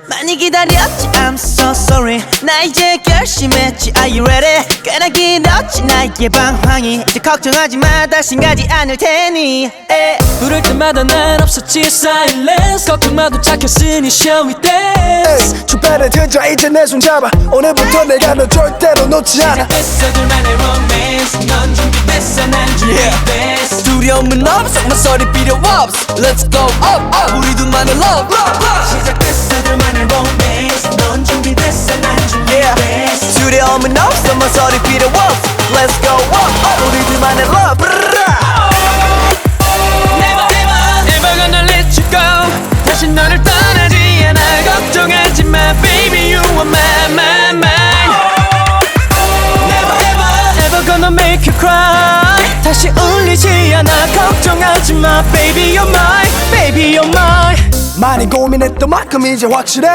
많이 기다렸지 I'm so sorry 나 이제 결심했지 Are you ready 꽤나 길었지 나의 방황이 이제 걱정하지 마 다신 가지 않을 테니 부를 때마다 난 없었지 silence 걱정 마도 착했으니 shall we dance 주변에 들자 이제 내 손 잡아 오늘부터 내가 너 절대로 놓지 않아 시작됐어 둘만의 romance 넌 준비됐어 난 준비됐어 두려움은 없어 모서리 필요 없어 Let's go up up 우리 둘만의 love 시작됐어 둘만의 romance 넌 준비됐어 난 준비됐어 두려움은 없어 모서리 필요 없어 Let's go up up 우리 둘만의 love Never ever ever gonna let you go 다시 너를 떠나지 않아 걱정하지 마 baby you are my Never ever ever gonna make you cry 다시 울리지 않아 걱정하지 마 baby you're mine baby you're mine 많이 고민했던 만큼 이제 확실해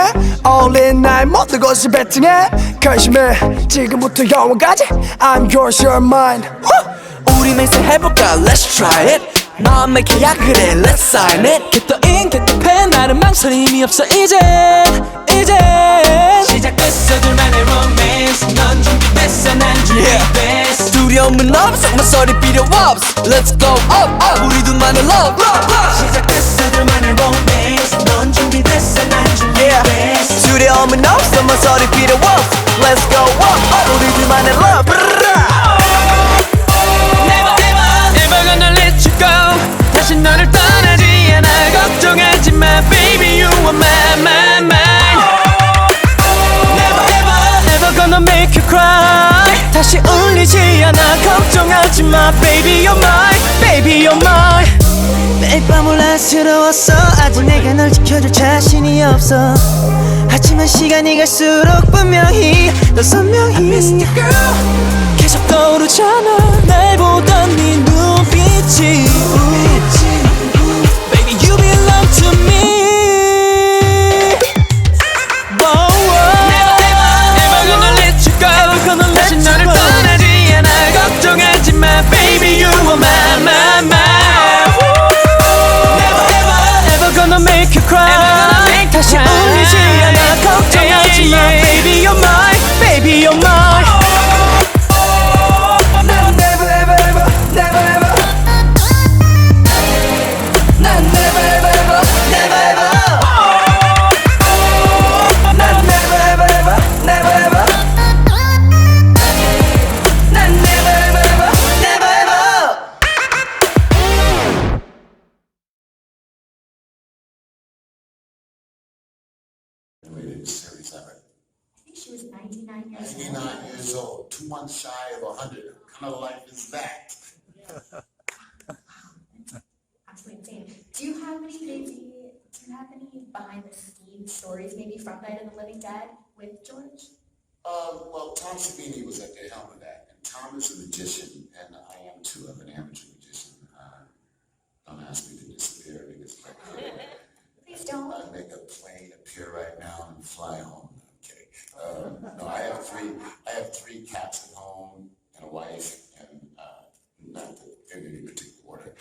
All in 나의 모든 것을 베팅해 결심해 지금부터 영원까지 I'm yours you're mine 우리 맹세해볼까 Let's try it 마음의 계약을 해 Let's sign it Get the ink get the pen 나는 망설임이 없어 이제 시작됐어 둘만의 romance 넌 준비됐어 난 준비됐어 두려움은 없어 모서리 필요 없어 Let's go up up 우리 둘만의 love 시작됐어 둘만의 romance 넌 준비됐어 난 준비됐어 두려움은 없어 모서리 필요 없어 Let's go up up 우리 둘만의 love Never ever ever gonna let you go 다시 너를 떠나지 않아 걱정하지 마 baby you are my Never ever ever gonna make you cry 다시 울리지 않아 걱정하지 마 baby you're mine baby you're mine 매일 밤 혼란스러웠어 아직 내가 널 지켜줄 자신이 없어 하지만 시간이 갈수록 분명히 더 선명히 I miss you girl 계속 떠오르잖아 날 보던 네 눈빛이 Baby you belong to me Never ever ever gonna let you go 다시 너를 떠나지 않아 걱정하지 마 Baby you are my Never ever ever gonna make you cry 다시 울리지 않아 걱정하지 마 Baby you're mine Baby you're mine Series ever. I think she was 99 years old. 99 years old, 2 months shy of 100. What kind of life is that? Absolutely insane. Do you have any behind the scenes stories, maybe from Night of the Living Dead with George? Well, Tom Savini was at the helm of that, and Tom is a magician, and I am too. I'm an amateur magician. Don't ask me to disappear because Please don't. I make a plane appear right now and fly home. Okay. No, I have three cats at home and a wife, and not in any particular order.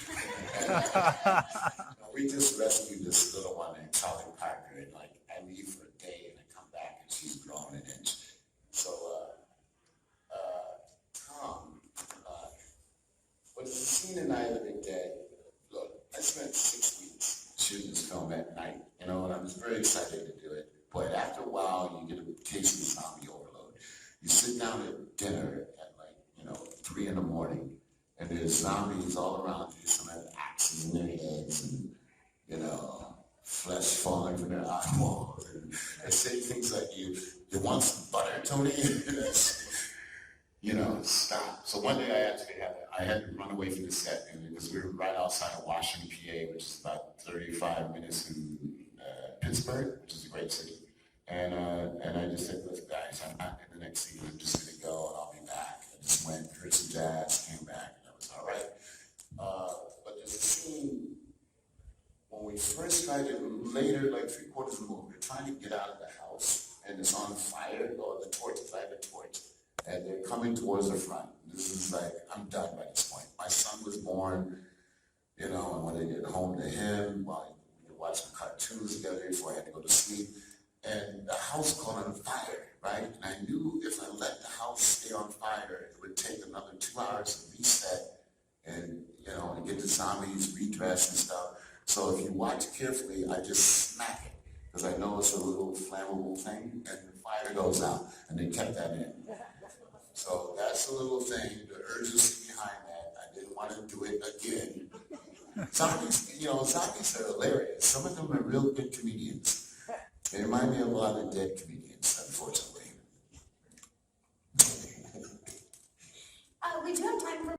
We just rescued this little one named Charlie Parker, and like I leave for a day and I come back and she's grown an inch. So, Tom, what is the scene in Night of the Living Dead? Look, I spent 6 weeks shooting this film at night, you know, and I was very excited to do it. But after a while, you get a case of zombie overload. You sit down at dinner at 3 in the morning, and there's zombies all around you. Some have axes in their heads, and flesh falling from their eyeballs. And they say things like, "You want some butter, Tony?" Stop. So one day I had to run away from the set because we were right outside of Washington, PA, which is about 35 minutes from Pittsburgh, which is a great city. And I just said, "Look, guys, I'm not in the next scene. I'm just going to go and I'll be back." I just went, heard some jazz, came back, and that was all right. But there's a scene when we first tried to, later, like 3/4 of the movie, we're trying to get out of the house, and it's on fire, or the torch, I have a torch, and they're coming towards the front. The This is like, I'm done by this point. My son was born, you know, I wanted to get home to him while we were watching cartoons together before I had to go to sleep. And the house caught on fire, right? And I knew if I let the house stay on fire, it would take another 2 hours to reset and, you know, and get the zombies redressed and stuff. So if you watch carefully, I just smack it, because I know it's a little flammable thing, and the fire goes out, and they kept that in. So that's a little thing, the urgency behind that. I didn't want to do it again. Zombies, you know, zombies are hilarious. Some of them are real good comedians. They remind me of a lot of dead comedians, unfortunately. We do have time for.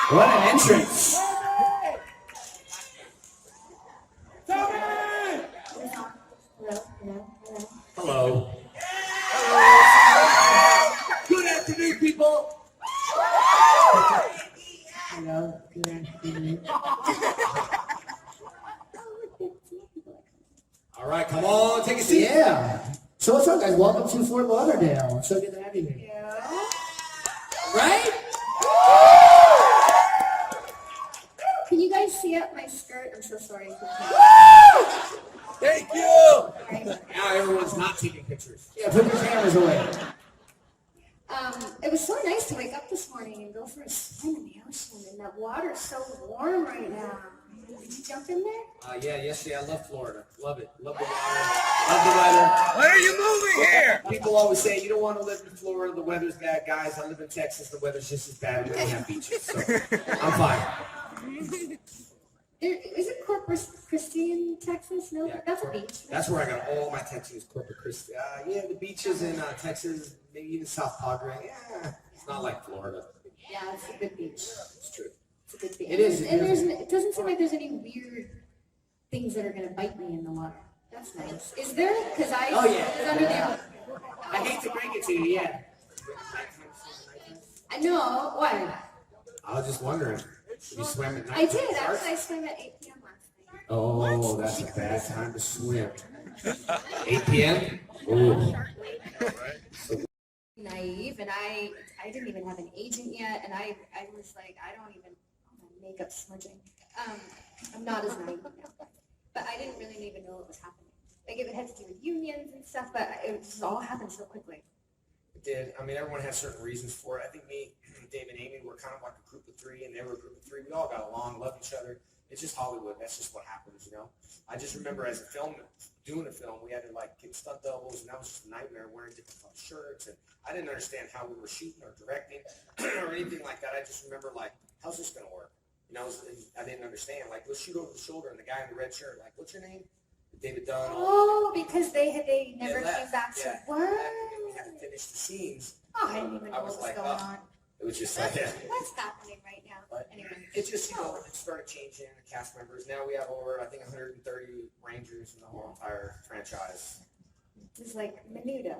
What an entrance! Hello. guys, welcome to Fort Lauderdale. So good to have you here. Yeah. Right? Can you guys see up my skirt? I'm so sorry. Thank you. Right. Now everyone's not taking pictures. Yeah, put your cameras away. It was so nice to wake up this morning and go for a swim in the ocean, and that water's so warm right now. Did you jump in there? Yeah, yesterday I love Florida. Love it. Love the water. Love the weather. Why are you moving here? People always say you don't want to live in Florida. The weather's bad. Guys, I live in Texas. The weather's just as bad. We don't have beaches, so I'm fine. Is it Corpus Christi in Texas? No, Yeah, that's a beach. That's where I got all my tattoos. Corpus Christi. Yeah, the beaches in Texas, maybe even South Padre. Yeah, it's not like Florida. Yeah, it's a good beach. It's true. It's a good beach. It is. And it doesn't seem like there's any weird things that are going to bite me in the water. That's nice. Is there? Because I was under there. I hate to break it to you, yeah. I know. What? I was just wondering. You swam at night? I did. Actually, I swam at 8 p.m. last night. Oh, that's a bad time to swim. 8 p.m.? Ooh. Naive, and I didn't even have an agent yet, and I was like, I don't even, oh, my makeup smudging. I'm not as naive now. But I didn't really even know what was happening. Like, it had to do with unions and stuff, but it just all happened so quickly. It did. I mean, everyone has certain reasons for it. I think me, Dave, and Amy were kind of like a group of three, and they were a group of three. We all got along, loved each other. It's just Hollywood. That's just what happens, you know? I just remember as a film, doing a film, we had to, like, get stunt doubles, and that was just a nightmare, wearing different color shirts, and I didn't understand how we were shooting or directing or anything like that. I just remember, like, how's this going to work? You know, I didn't understand. Like, let's shoot over the shoulder, and the guy in the red shirt, like, what's your name? David Dunn. Oh, because they never came back to work. And we had to finish the scenes. Oh, I didn't even know I was what was like, going on. It was just like, yeah. What's happening right now? But Anyway. it just, you know, it started changing the cast members. Now we have over, I think, 130 Rangers in the whole entire franchise. It's like Menudo.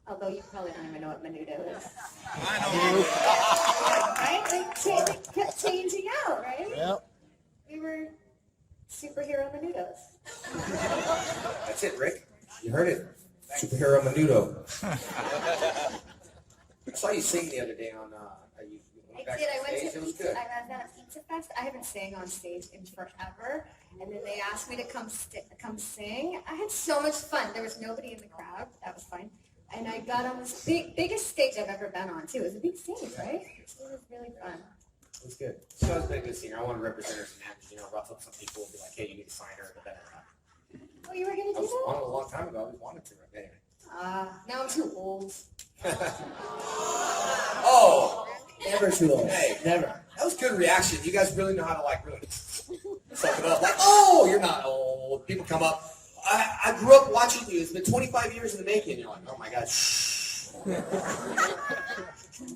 Although you probably don't even know what Menudo is. I know. Right? Like, it kept changing out, right? Yep. We were superhero Menudos. That's it, Rick. You heard it. Superhero Menudo. I saw you sing the other day on, I did. I went to pizza. I was at a pizza fest. I haven't sang on stage in forever. And then they asked me to come sing. I had so much fun. There was nobody in the crowd. That was fun. And I got on this biggest stage I've ever been on, too. It was a big stage, right? It was really fun. It was good. She always been a good singer. I want to represent her some matches, you know, ruffle up some people and be like, hey, you need to sign her. But then, Oh, you were going to I do was that? on it a long time ago. I always wanted to. Anyway. Now I'm too old. Oh! Never too old. Hey, never. That was good reaction. You guys really know how to, like, really suck it up. Like, oh, you're not old. People come up. I grew up watching you. It's been 25 years in the making. You're like, oh, my God. Shh.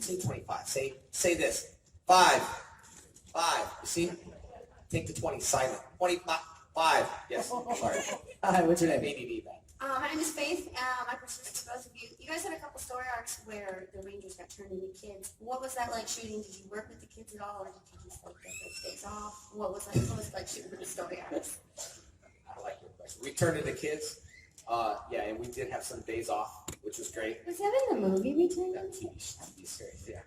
Say 25. Say this. 5. You see? Take the 20. Silent. 25. Yes. Sorry. Hi, what's your name? Maybe be bad. My name is Faith. My question is to both of you. You guys had a couple story arcs where the Rangers got turned into kids. What was that like shooting? Did you work with the kids at all, or did you just like get those days off? What was it like shooting with the story arcs? I like your question. We turned into kids. Yeah, and we did have some days off, which was great. Was that in the movie we turned That into? TV series, yeah.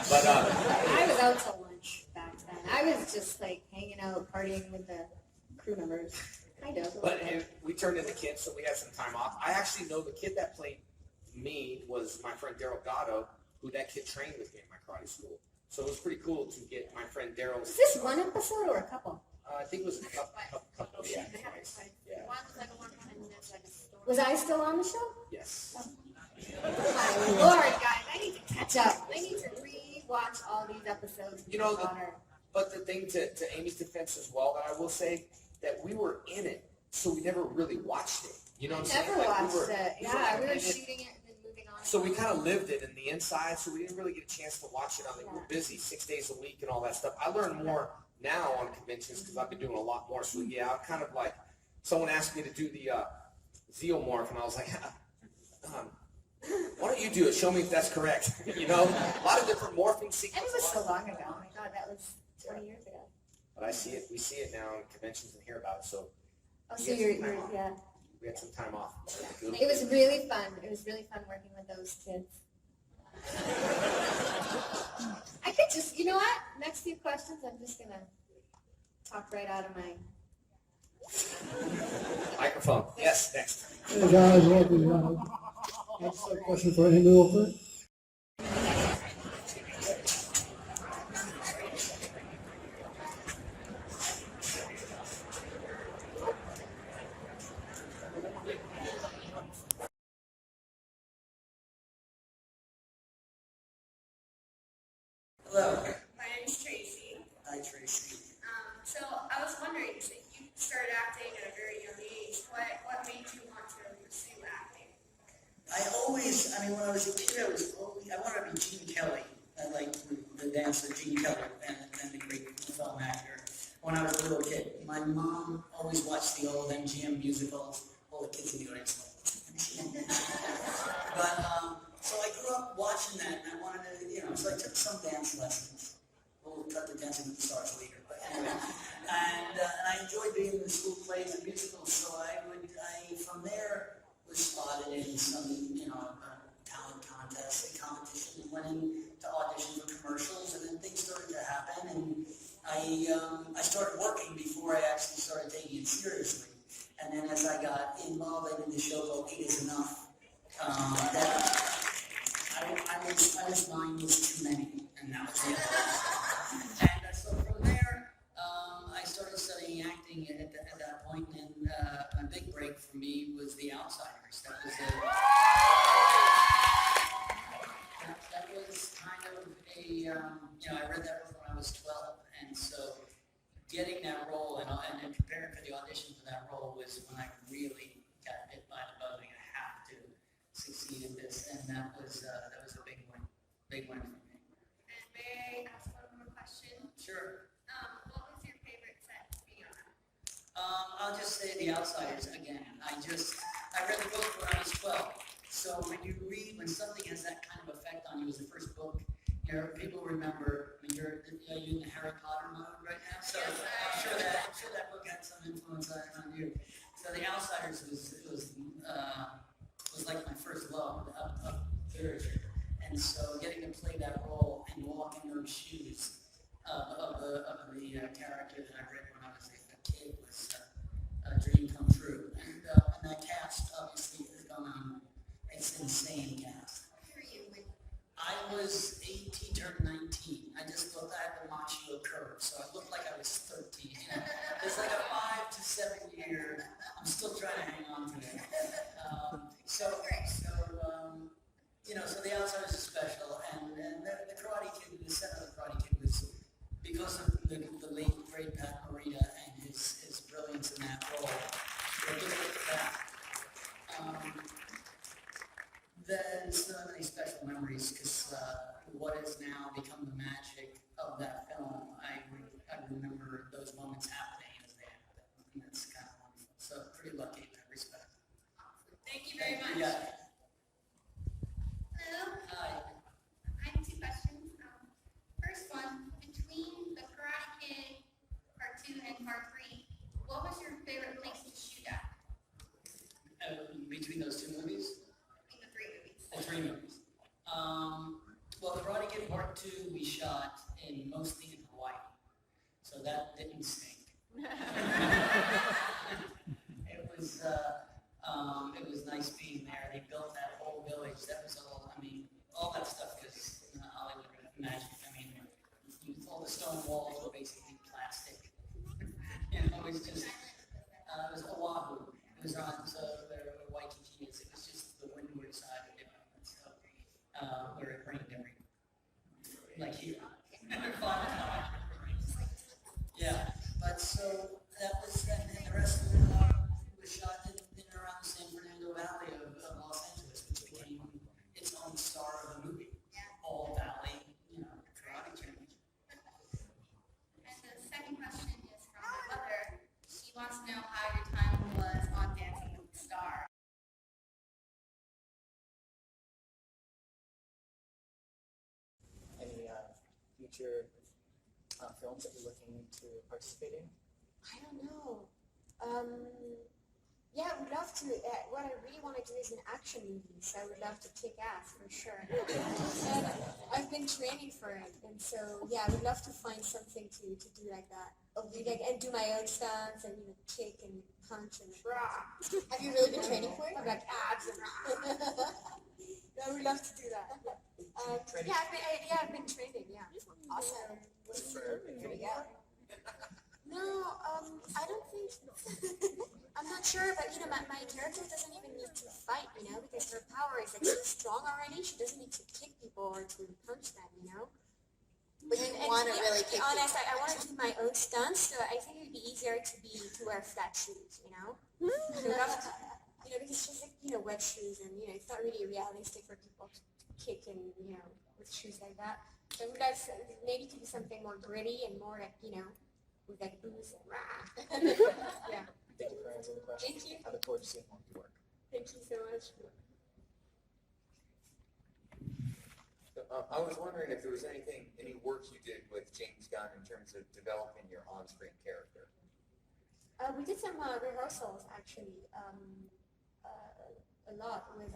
But I was out to lunch back then. I was just like hanging out, partying with the crew members. Kind of. But we turned into kids, so we had some time off. I actually know the kid that played me was my friend Daryl Gatto, who that kid trained with me at my karate school. So it was pretty cool to get my friend Daryl's. Was this one episode or a couple? I think it was a couple, yeah. Yeah. Was I still on the show? Yes. Oh my Lord, guys, I need to catch up. I need to re-watch all these episodes. You know, but the thing to Amy's defense as well, that I will say, that we were in it, so we never really watched it. You know what I'm saying? Never watched it. Yeah, we were shooting it and then moving on. So we kind of lived it in the inside, so we didn't really get a chance to watch it. We were busy 6 days a week and all that stuff. I learn more now on conventions because I've been doing a lot more. So yeah, I'm kind of like, someone asked me to do the Zeomorph, and I was like, why don't you do it? Show me if that's correct. You know, a lot of different morphing sequences. And it was so long ago. Oh my God, that was 20 years ago. But I see it. We see it now in conventions and hear about it. So. Oh, so you're yeah. We had some time off. It was really fun. It was really fun working with those kids. I could just, you know what? Next few questions, I'm just gonna talk right out of my. Microphone. Yes, next. Hey guys, welcome. I just have a question for Amy real quick. Hello. My name's Tracy. Hi, Tracy. So I was wondering, so you started acting at a very young age. What made you want to pursue acting? When I was a kid, I wanted to be Gene Kelly. I liked the dancer Gene Kelly and the great film actor. When I was a little kid, my mom always watched the old MGM musicals. All the kids in the audience. So I grew up watching that, and I wanted to, so I took some dance lessons. We'll cut the Dancing with the Stars later, but anyway. And I enjoyed being in the school plays and musicals, so I from there was spotted in some, talent contests and competition, and went into audition for commercials, and then things started to happen, and I started working before I actually started taking it seriously. And then as I got involved in the show called 8 is Enough, mine was too many, and that was it. And so from there, I started studying acting at that point, and a big break for me was The Outsiders. That was kind of I read that book when I was 12, and so getting that role and preparing for the audition for that role was when I really got bit by the bug. I have to succeed in this, and that was a big one for me. And may I ask one more question? Sure. What was your favorite set to be on? I'll just say The Outsiders again. I read the book when I was 12. So when something has that kind of effect on you as the first book, people remember. You're in the Harry Potter mode right now, so I'm sure that book had some influence on you. So The Outsiders was like my first love of literature, and so getting to play that role and walk in those shoes of the character that I read when I was a kid was a dream come true. And that cast obviously has gone on. It's an insane cast. I was 18, turned 19. I just thought I had the Macchio curve, so I looked like I was 13. It's like a 5 to 7 year. I'm still trying to hang on to it. So The Outsiders is special, and the Karate Kid, the set of the Karate Kid was because of the late great Pat Morita and his brilliance in that role. There's so many special memories because what has now become the magic of that film, I remember those moments happening as they happened, and that's kind of wonderful. So pretty lucky in that respect. Thank you very much. Yeah. Hello. Hi. I have two questions. First one, between the Karate Kid Part 2 and Part 3, what was your favorite place to shoot at? Between those two movies? Between the 3 movies. The 3 movies. Well, Karate Kid Part 2 we shot mostly in Hawaii, so that didn't stink. It was nice being there. They built that whole village. That was all that stuff was Hollywood magic. All the stone walls were basically plastic. It was just, it was Oahu. It was on Waikiki. It was just the windward side of it. So, where it rained like here. Yeah, but so that was, and the rest of it was shot in and around the San Fernando Valley of Los Angeles, which became its own star of the movie. All Valley, karate training. And the second question is from my mother. She wants to know how your time was on Dancing with the Stars. Any future films that you're looking to participate in? I don't know. Yeah, I would love to. What I really want to do is an action movie, so I would love to kick ass for sure. And I've been training for it, and so yeah, I would love to find something to do like that. And do my own stunts and kick and punch and rah. Have you really been training for it? I've got abs and I would love to do that. I've been training. Yeah. Awesome. Here we go. No, I don't think. I'm not sure, but my character doesn't even need to fight, because her power is like so strong already. She doesn't need to kick people or to punch them, But you want to really be honest, I want to do my own stunts, so I think it would be easier to wear flat shoes, because just like wet shoes, and it's not really realistic for people to kick and with shoes like that. So I would like maybe to do something more gritty and more like with like booze and rah. Yeah. Thank you for answering the question. Thank you. I look forward to seeing more of your work. Thank you so much. I was wondering if there was any work you did with James Gunn in terms of developing your on-screen character. We did some rehearsals actually, a lot with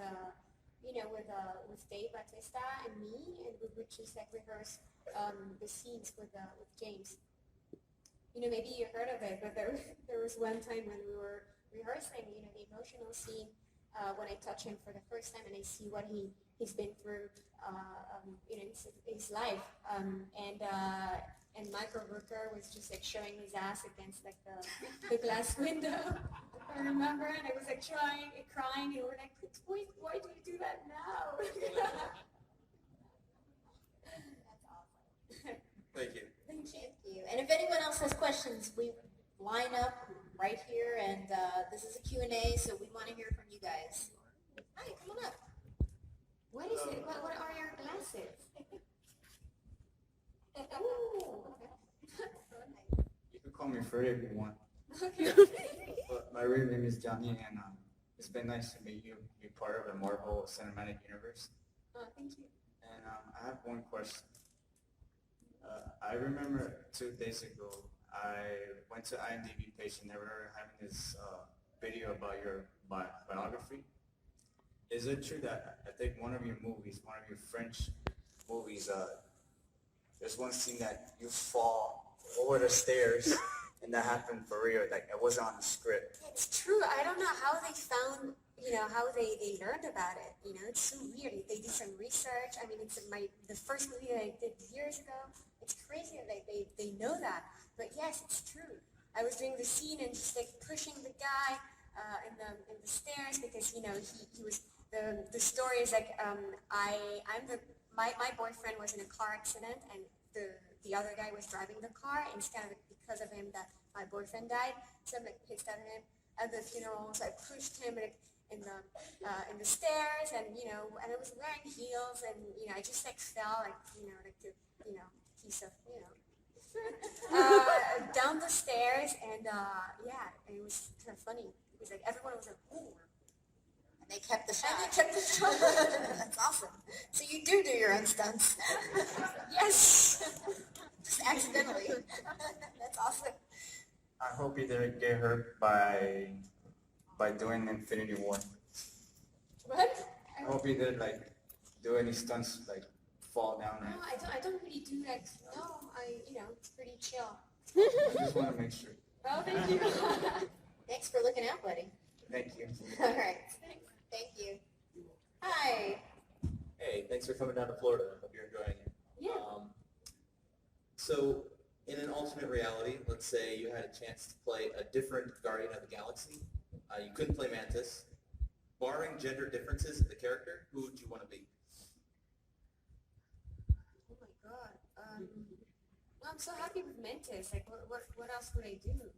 Dave Bautista and me, and we would just like rehearse the scenes with James. Maybe you heard of it, but there was one time when we were rehearsing, the emotional scene when I touch him for the first time and I see what he's been through, his life, and Michael Rooker was just like showing his ass against like the glass window. I remember, and I was like crying, and we were like, why do you do that now? That's awesome. Thank you. Thank you. And if anyone else has questions, we line up right here, and this is a Q&A, so we want to hear from you guys. Hi, come on up. What is it? What are your glasses? You can call me Freddie if you want. Okay. But my real name is Johnny, and it's been nice to meet you, be part of the Marvel Cinematic Universe. Oh, thank you. And I have one question. I remember 2 days ago, I went to IMDb page and they were having this video about your biography. Is it true that I think one of your French movies, there's one scene that you fall over the stairs, and that happened for real, like it wasn't on the script? It's true. I don't know how they found, how they learned about it. It's so weird. They did some research. I mean, it's the first movie that I did years ago. It's crazy that they know that. But yes, it's true. I was doing the scene and just like pushing the guy in the stairs because he was the story is like my boyfriend was in a car accident and the other guy was driving the car, and it's kind of because of him that my boyfriend died. So I'm like pissed at him at the funeral. So I pushed him like in the stairs, and and I was wearing heels, and I just like fell like piece of down the stairs, and it was kind of funny. It was like everyone was like, ooh. And they kept the shot. And they kept the shot. That's awesome. So you do your own stunts. Yes. Just accidentally. That's awesome. I hope you didn't get hurt by doing Infinity War. What? I hope you didn't like do any stunts like fall down. No, I don't really do that. No, it's pretty chill. I just want to make sure. Well, thank you. Thanks for looking out, buddy. Thank you. All right. Thank you. Hi. Hey, thanks for coming down to Florida. I hope you're enjoying it. Yeah. So, in an alternate reality, let's say you had a chance to play a different Guardian of the Galaxy. You couldn't play Mantis. Barring gender differences in the character, who would you want to be? Oh my god. Well, I'm so happy with Mantis. Like, what else would I do?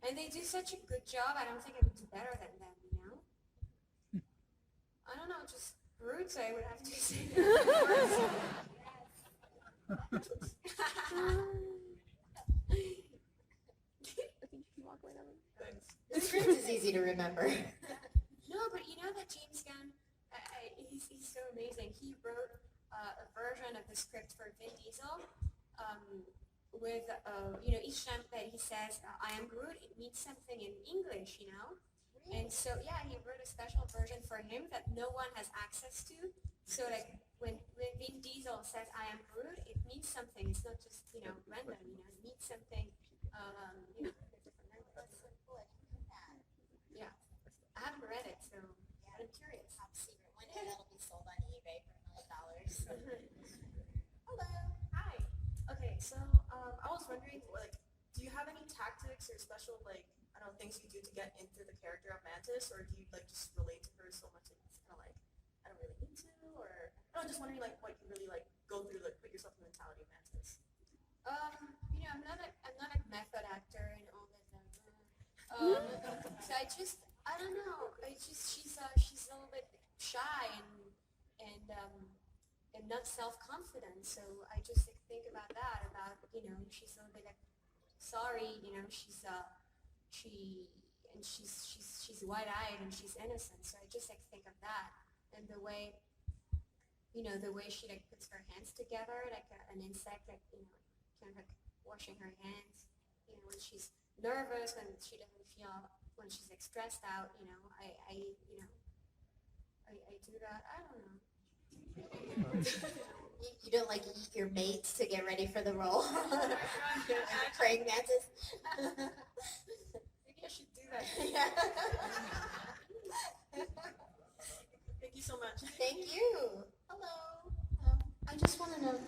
And they do such a good job. I don't think I would do better than them. I don't know, just roots. I would have to say. Thanks. The script is easy to remember. No, but that James Gunn, he's so amazing. He wrote a version of the script for Vin Diesel with, each time that he says, I am Groot, it means something in English, And so, yeah, he wrote a special version for him that no one has access to. So, like, when Vin Diesel says, I am Groot, it means something. It's not just, random, it means something, That's so cool. I didn't know that. Yeah. I haven't read it, so I'm curious. Top secret. One day that'll be sold on eBay for $1 million. Hello. Hi. Okay, so I was wondering, do you have any tactics or special, things you do to get into the character of Mantis, or do you, just relate to her so much it's kind of I don't really need to, or, I'm just wondering, what you really, go through, put yourself in the mentality of Mantis? I'm not a method actor and all that. So I don't know. She's a little bit shy and not self-confident. So I just think about that. She's a little bit sorry. She's wide-eyed and she's innocent. So I just think of that and the way she puts her hands together like an insect, kind of washing her hands. When she's nervous, when she doesn't feel, when she's stressed out. I do that. I don't know. You don't eat your mates to get ready for the role? Praying Mantis? Maybe I should do that. Thank you so much. Thank you. Hello. I just want to know.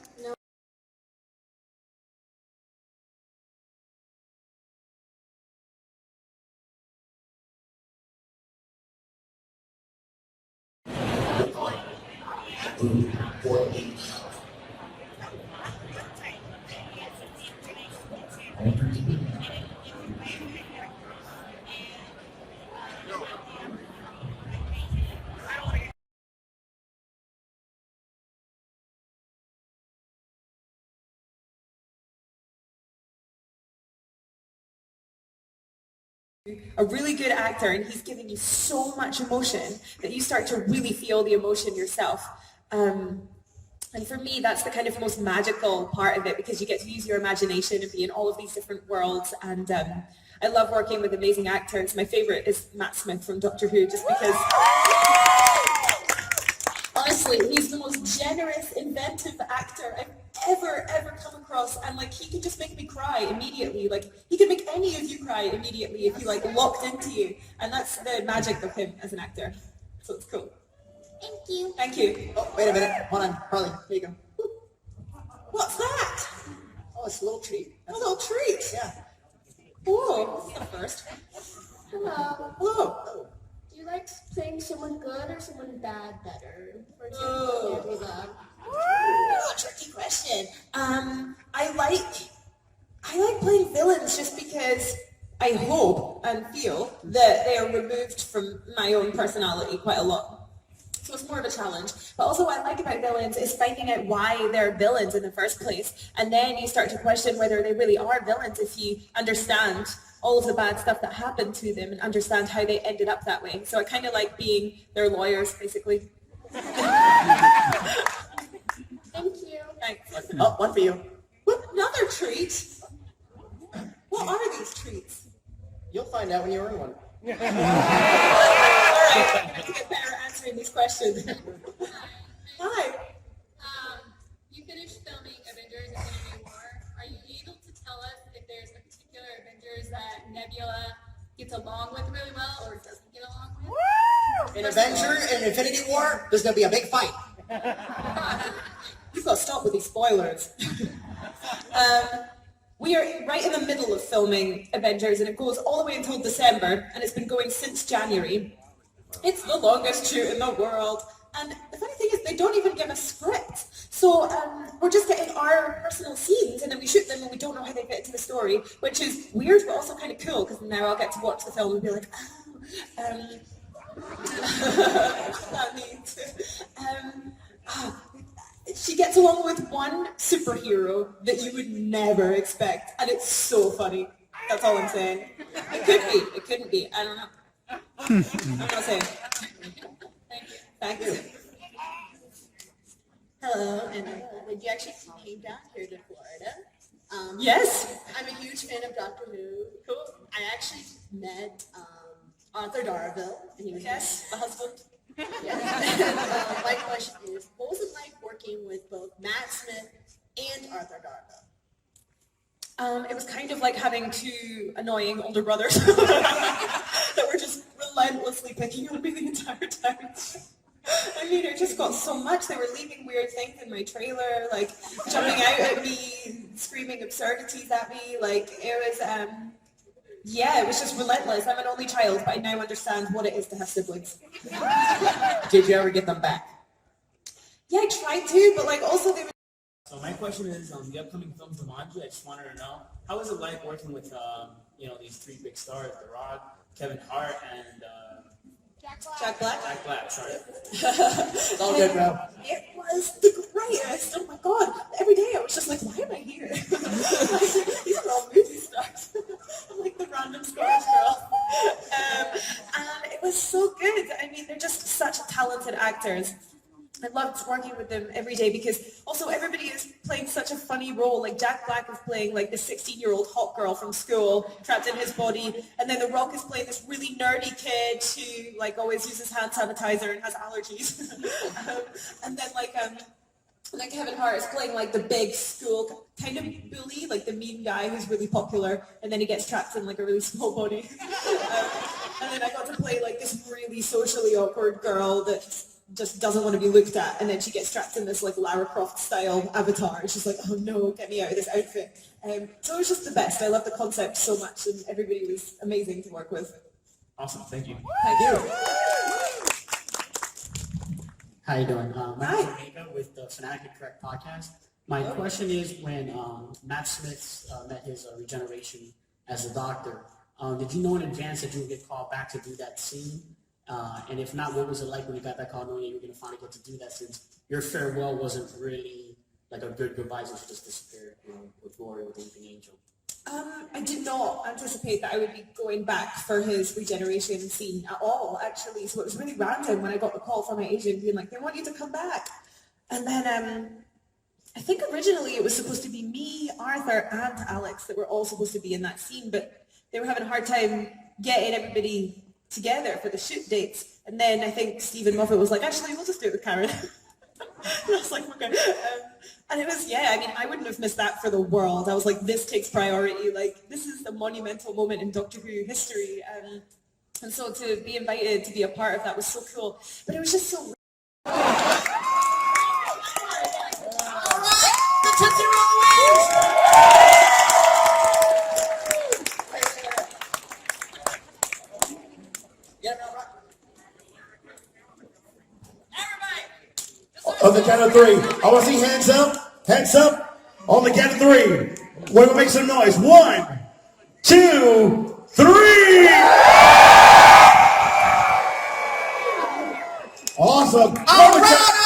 A really good actor, and he's giving you so much emotion that you start to really feel the emotion yourself. And for me, that's the kind of most magical part of it, because you get to use your imagination and be in all of these different worlds. And I love working with amazing actors. My favorite is Matt Smith from Doctor Who, just because, honestly, he's the most generous, inventive actor I've ever come across. And he can just make me cry immediately. He can make any of you cry immediately if he locked into you. And that's the magic of him as an actor. So it's cool. Thank you. Thank you. Oh, wait a minute. Hold on, Harley. Here you go. What's that? Oh, it's a little treat. A little treat? Yeah. Oh, that's the first. Hello. Hello. Do you like playing someone good or someone bad better? For Oh. example, Nébula. Oh, tricky question. I like playing villains just because I hope and feel that they are removed from my own personality quite a lot. So it's more of a challenge. But also what I like about villains is finding out why they're villains in the first place. And then you start to question whether they really are villains if you understand all of the bad stuff that happened to them and understand how they ended up that way. So I kind of like being their lawyers, basically. Thank you. Thanks. Oh, one for you. Another treat? What are these treats? You'll find out when you earn one. All right, I'm going to get better at answering these questions. Hi. You finished filming Avengers Infinity War. Are you able to tell us if there's a particular Avengers that Nébula gets along with really well or doesn't get along with? In Infinity War, there's going to be a big fight. You've got to stop with these spoilers. We are right in the middle of filming Avengers, and it goes all the way until December, and it's been going since January. It's the longest shoot in the world, and the funny thing is they don't even give us scripts. So we're just getting our personal scenes, and then we shoot them, and we don't know how they fit into the story, which is weird, but also kind of cool, because now I'll get to watch the film and be like, she gets along with one superhero that you would never expect, and it's so funny. That's all I'm saying. It could be. It couldn't be. I don't know. I'm not saying. Thank you. Hello, and did you actually came down here to Florida? Yes. I'm a huge fan of Doctor Who. Cool. I actually met Arthur Darville, and he was the husband. Yeah. My question is, what was it like working with both Matt Smith and Arthur Darville? It was kind of like having two annoying older brothers that were just relentlessly picking on me the entire time. I mean, it just got so much. They were leaving weird things in my trailer, like jumping out at me, screaming absurdities at me. Like, it was, it was just relentless. I'm an only child, but I now understand what it is to have siblings. Did you ever get them back? Yeah, I tried to, but like also they were... So my question is, the upcoming film Jumanji, I just wanted to know, how was it like working with, these three big stars, The Rock, Kevin Hart, and Jack Black? Jack Black, sorry. It's all good, bro. It was the greatest. Oh my god. Every day I was just like, why am I here? Like, these are all movie stars. I'm like the random Scottish girl. And it was so good. I mean, they're just such talented actors. I loved working with them every day because also everybody is playing such a funny role. Like Jack Black is playing like the 16-year-old hot girl from school trapped in his body, and then The Rock is playing this really nerdy kid who like always uses hand sanitizer and has allergies. And then Kevin Hart is playing like the big school kind of bully, like the mean guy who's really popular, and then he gets trapped in like a really small body. And then I got to play like this really socially awkward girl that just doesn't want to be looked at, and then she gets trapped in this like Lara Croft style avatar, and she's like, oh no, get me out of this outfit. So it was just the best. I love the concept so much, and everybody was amazing to work with. Awesome, thank you. Thank you. How you doing? My name is Regan with the Fanatic Correct podcast. My question is, when Matt Smith met his regeneration as a doctor, did you know in advance that you would get called back to do that scene? And if not, what was it like when you got that call knowing you were going to finally get to do that, since your farewell wasn't really like a good goodbye, since you just disappeared, with Glory, with Weeping Angel? I did not anticipate that I would be going back for his regeneration scene at all, actually. So it was really random when I got the call from my agent being like, they want you to come back. And then I think originally it was supposed to be me, Arthur, and Alex that were all supposed to be in that scene, but they were having a hard time getting everybody together for the shoot dates. And then I think Stephen Moffat was like, actually, we'll just do it with Karen. And I was like, okay. And it was, I wouldn't have missed that for the world. I was like, this takes priority. Like, this is a monumental moment in Doctor Who history. And so to be invited to be a part of that was so cool. But it was just so... All right, the Tootsie Roll wins! On the count of three. I want to see hands up. Hands up. On the count of three. We're going to make some noise. 1, 2, 3. Awesome. All right.